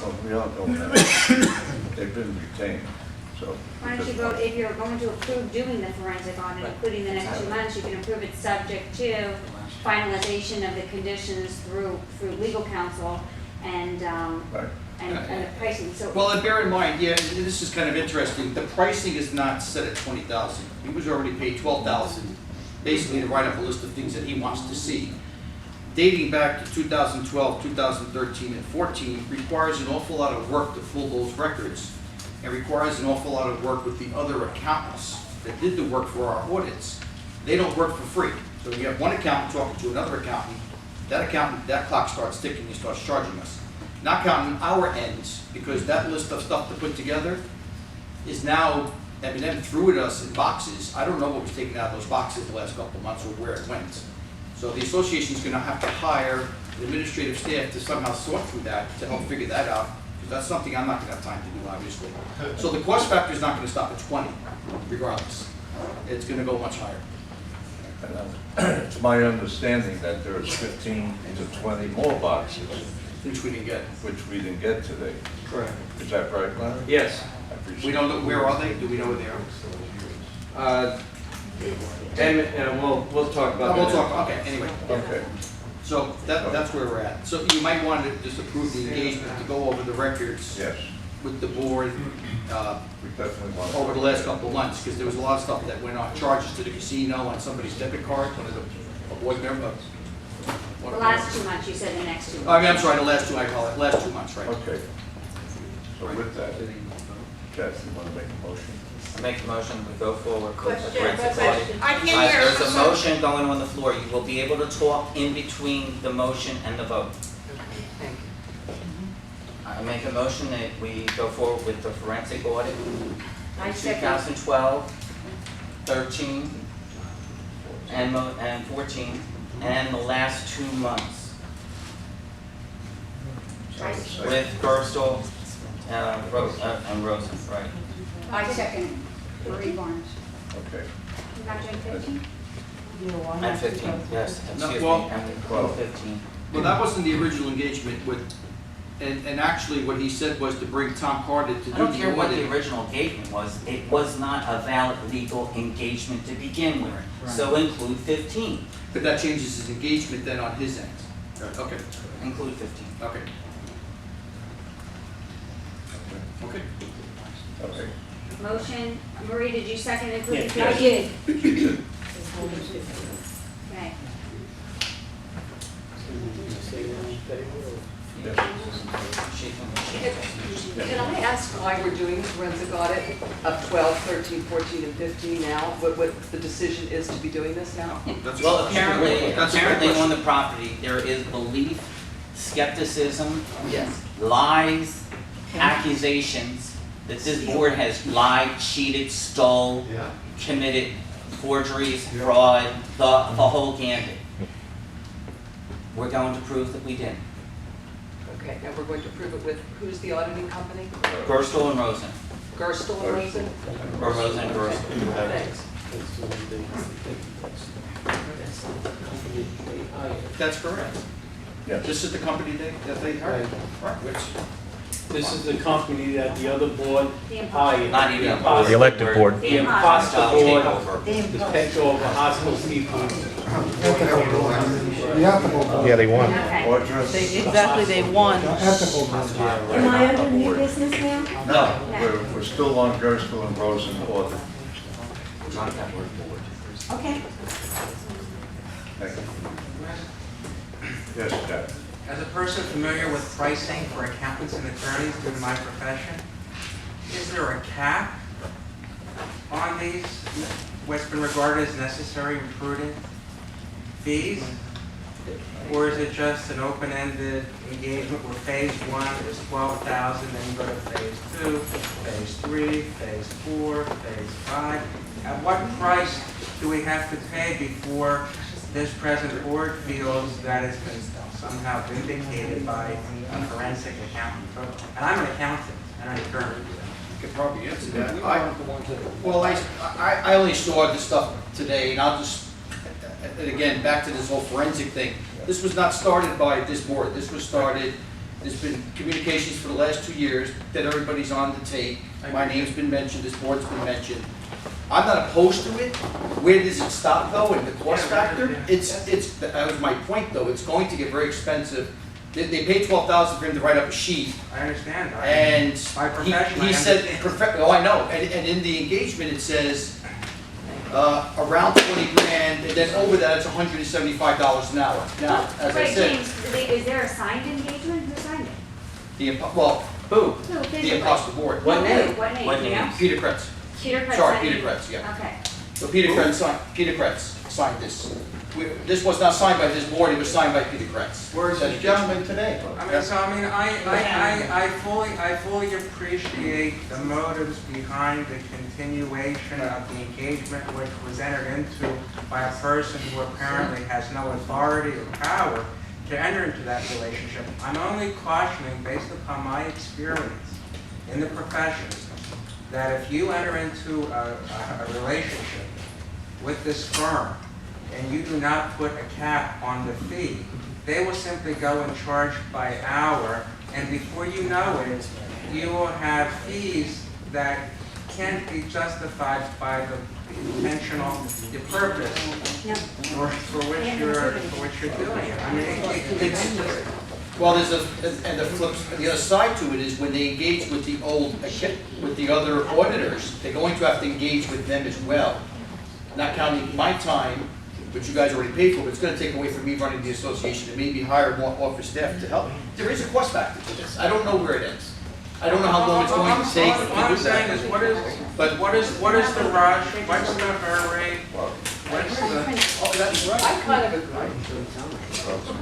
Well, we are doing that. They've been retained, so. Why don't you vote, if you're going to approve doing the forensic audit, including the next 2 months, you can approve it subject to finalization of the conditions through legal counsel and, Right. and the pricing, so. Well, and bear in mind, yeah, this is kind of interesting, the pricing is not set at 20,000. He was already paid 12,000, basically to write up a list of things that he wants to see. Dating back to 2012, 2013, and 14 requires an awful lot of work to pull those records, and requires an awful lot of work with the other accountants that did the work for our audits. They don't work for free. So we have one accountant talking to another accountant, that clock starts ticking, he starts charging us. Not counting our ends, because that list of stuff to put together is now, M&M threw at us in boxes. I don't know what was taken out of those boxes the last couple of months or where it went. So the association's gonna have to hire the administrative staff to somehow sort through that, to help figure that out, because that's something I'm not gonna have time to do, obviously. So the cost factor is not gonna stop at 20, regardless. It's gonna go much higher. And it's my understanding that there's 15 to 20 more boxes, Which we didn't get. which we didn't get today. Correct. Is that right, Larry? Yes. I appreciate We don't know, where are they? Do we know where they are? And we'll talk about that. We'll talk, okay, anyway. Okay. So that's where we're at. So you might want to just approve the engagement to go over the records Yes, with the board we definitely want to. over the last couple of months, because there was a lot of stuff that went on, charges to the casino on somebody's debit card, one of the, a board member. The last 2 months, you said the next 2 months. I mean, I'm sorry, the last two, I call it, last 2 months, right? Okay. So with that, Jeff, you want to make a motion? I make the motion, we go forward with the Question, forensic question. audit. I can't hear. There's a motion going on the floor, you will be able to talk in between the motion and the vote. Thank you. I make a motion that we go forward with the forensic audit, I second. 2012, 13, and 14, and the last 2 months with Burstall, and Rosen, right? I second. Marie Barnes. Okay. You got June 15? And 15, yes, excuse me, well- and 15. Well, that wasn't the original engagement with, and actually what he said was to bring Tom Carter to do the I don't care what the audit. original engagement was, it was not a valid legal engagement to begin with. So include 15, But that changes his engagement then on his end. Okay, include 15. okay. Okay. Okay. Motion, Marie, did you second including? Yeah. I did. She did. Okay. Can I ask why we're doing this forensic audit of 12, 13, 14, and 15 now? What the decision is to be doing this now? That's- Well, apparently that's a great on question. the property, there is belief, skepticism, Yes. lies, accusations that this board has lied, cheated, stole, committed forgeries, fraud, the whole gambit. We're going to prove that we did. Okay, and we're going to prove it with, who's the auditing company? Burstall and Rosen, Gerstle and Rosen? or Rosen and Burstall. Thanks. That's correct. Yes. This is the company that they hired, right, which, This is the company that the other board The hired. Not even Impossible The elected board. The imposter I'll board take over. to take over hospital seafood. Yeah, they won. Okay. Audra? Exactly, they won. Am I under new business now? No, we're still on Gerstle and Rosen audit. Not that word board. Okay. Thank you. Yes, Jeff. As a person familiar with pricing for accountants and attorneys due to my profession, is there a cap on these, what's been regarded as necessary and prudent fees? Or is it just an open-ended engagement where phase 1 is 12,000, then you go to phase 2, phase 3, phase 4, phase 5? At what price do we have to pay before this present board feels that it's been somehow vindicated by a forensic accountant? And I'm an accountant and an attorney. you could probably answer that. Well, I only saw this stuff today, and I'll just, and again, back to this whole forensic thing. This was not started by this board. This there's been communications for the last 2 years that everybody's on the tape. My name's been mentioned, this board's been mentioned. I'm not opposed to it. Where does it stop though, and the cost factor? That was my point though, it's going to get very expensive. They paid $12,000 for him to write up a sheet, I understand. and My profession, I he said, understand. oh, I know, and in the engagement it says, around 20 grand, and then over that, it's $175 an hour. Now, as I Wait, said, James, is there a signed engagement? Who signed it? well, Who? Who, the physically? Imposter Board. What name? What name? What do you know? name? Peter Kretz. Peter Kretz Sorry, signed Peter it? Kretz, yeah. Okay. So Peter Kretz signed this. This was not signed by this board, it was signed by Peter Kretz. Where's this gentleman today? I fully appreciate the motives behind the continuation of the engagement which was entered into by a person who apparently has no authority or power to enter into that relationship. I'm only cautioning, based upon my experience in the profession, that if you enter into a relationship with this firm and you do not put a cap on the fee, they will simply go and charge by hour, and before you know it, you will have fees that can't be justified by the intentional, the purpose for which you're doing it. I mean, it's just, Well, there's and the other side to it is when they engage with the other auditors, they're going to have to engage with them as well. Not counting my time, which you guys already paid for, but it's gonna take away from me running the association and maybe hire more office staff to help. There is a cost factor to this. I don't know where it ends. I don't know how long it's going to take All I'm to do saying is, that. what is the rush, what's the hurry, what's the... Oh, that's right. I kind of agree.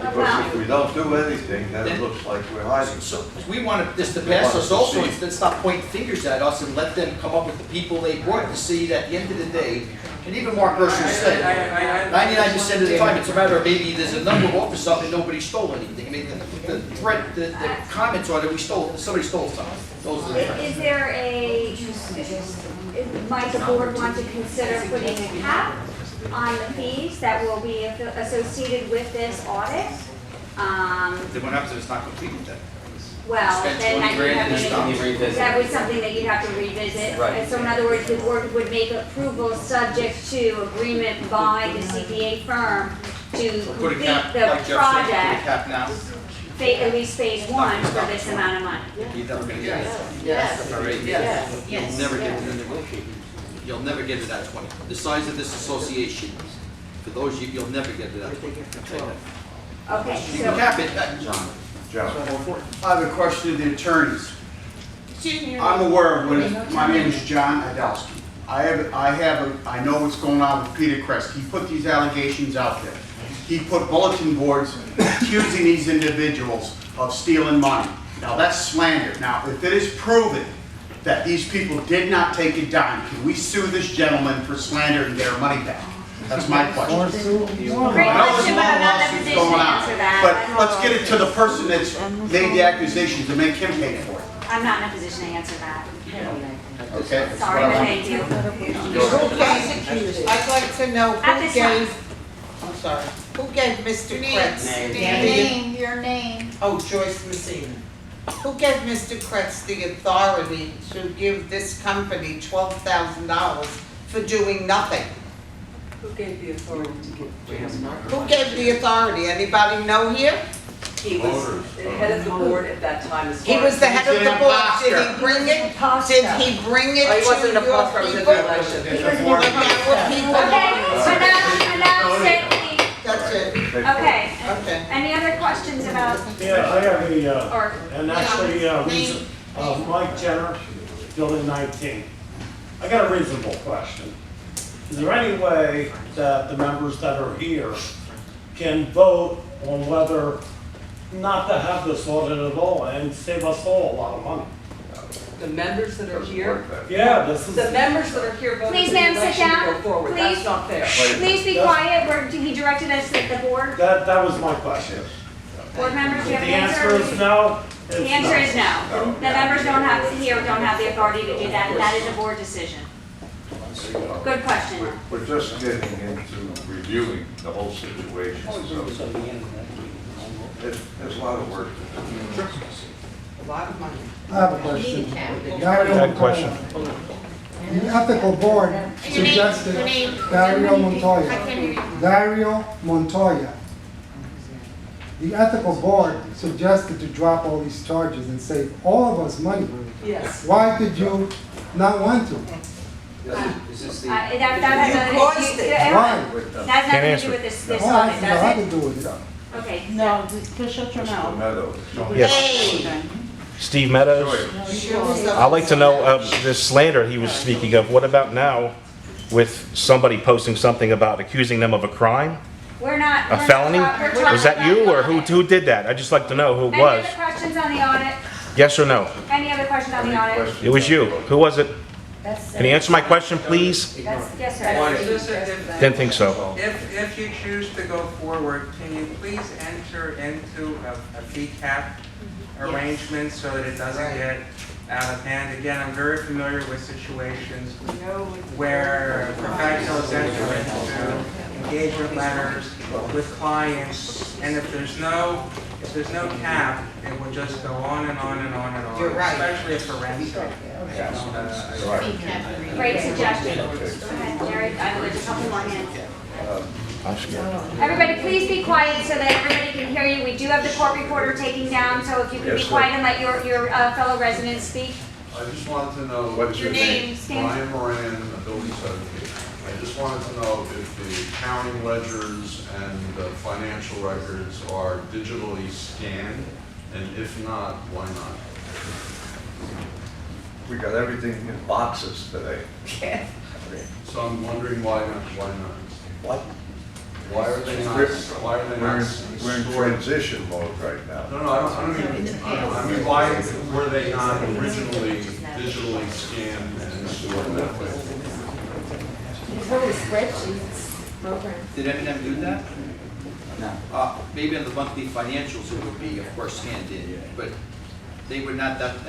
Because if we don't do anything, then it looks like we're hiding. So we want this to pass us also, instead of stop pointing fingers at us and let them come up with the people they brought to see that at the end of the day, and even Mark Gershon said, 99% of the time, it's a matter of maybe there's a number of officers up and nobody stole anything. I mean, the comments are that somebody stole something. Those are the threats. Is there might the board want to consider putting a cap on the fees that will be associated with this audit? Then what happens if it's not completed then? Well, Spend then 20 grand and stop. You revisit. that would something that you'd have to revisit. Right. And so in other words, the board would make approval subject to agreement by the CPA firm to So put a complete cap, the like Jeff said, put a project, cap now. at least phase one for this amount of money. You're never gonna get it. Yes. All right? Yes. You'll never get it in the negotiation. You'll never get it at 20. The size of this association, for those you'll never get it at 20. I'll tell you that. Okay, You can so, cap it, John. John, I have a question to the attorneys. I'm aware of what, my name is John Adelsky. I know what's going on with Peter Kretz. He put these allegations out there. He put bulletin boards accusing these individuals of stealing money. Now that's slander. Now, if it is proven that these people did not take it down, can we sue this gentleman for slander and get our money back? That's my question. great question, but I'm not in a position to answer that. But let's get it to the person that's made the accusations to make him pay for it. I'm not in a position to answer that. Okay? That's Sorry, what but I thank you. I'd like to know At who this time. I'm sorry, who gave Mr. Kretz? Your name. Oh, Joyce Messina. Who gave Mr. Kretz the authority to give this company $12,000 for doing nothing? Who gave the authority to give? Who gave the authority? Anybody know here? He was the head of the board at that time. as He far was as- the head of the board. Did imposter. he bring it? Did he bring it Oh, he to wasn't a your pastor, he was people? an election. But that would people. Okay, enough, Sydney. That's it. Okay, Okay. any other questions about, Yeah, I have a, or, and actually, reason, Mike Jenner, Building 19. I got a reasonable question. Is there any way that the members that are here can vote on whether not to have this audit at all and save us all a lot of money? The members that are here, Yeah, this is. the members that are here voted Please, for the ma'am, sit election to down. go forward. Please. That's not fair. please be quiet, he directed us at the board. That was my question. Board members, do you The have an answer is no. The answer is no. The members don't have the authority to do that, and that is a board decision. Good question. we're just getting into reviewing the whole situation, so There's a lot of work to do. A lot of money. I have a question. Good question. The ethical board suggested, Dario Montoya. Dario Montoya. The ethical board suggested to drop all these charges and save all of us money. Yes. Why did you not want to? Is this the? That has nothing You caused to do, it. that Why? has nothing to answer. do with this Oh, audit, I does had it? to do with it. Okay. No, just shut your Mr. mouth. Meadows. Yes. Steve Meadows. I'd like to know, this slander he was speaking of, what about now with somebody posting something about accusing them of a crime? We're not. A felony? Was that you, or who did that? I'd just like to know who it Any was. other questions on the audit? Yes or no? Any other questions on the Any audit? questions? It was you. Who was it? That's Can you answer my question, please? Yes, sir. Didn't think so. If you choose to go forward, can you please enter into a fee cap arrangement so that it doesn't get out of hand? Again, I'm very familiar with situations where professionals enter into engagement letters with clients, and if there's no cap, it will just go on and on and on and on. You're right. Especially if forensic. Great suggestion. Go ahead, Jerry. I will just a couple more hands. Everybody, please be quiet so that everybody can hear you. We do have the court reporter taking down, so if you can be Yes, sir. quiet and let your fellow residents speak. I just wanted to know. What's your name? Brian Moran, Building 17. I just wanted to know if the accounting ledgers and the financial records are digitally scanned, and if not, why not? We got everything in boxes today. So I'm wondering why not? What? Why are they not? Why are they We're not? in stored? transition mode right now. No, I don't mean, why were they not originally digitally scanned and stored that way? Did M&M do that? Maybe on the monthly financials, it would be, of course, scanned in, but they would not, that,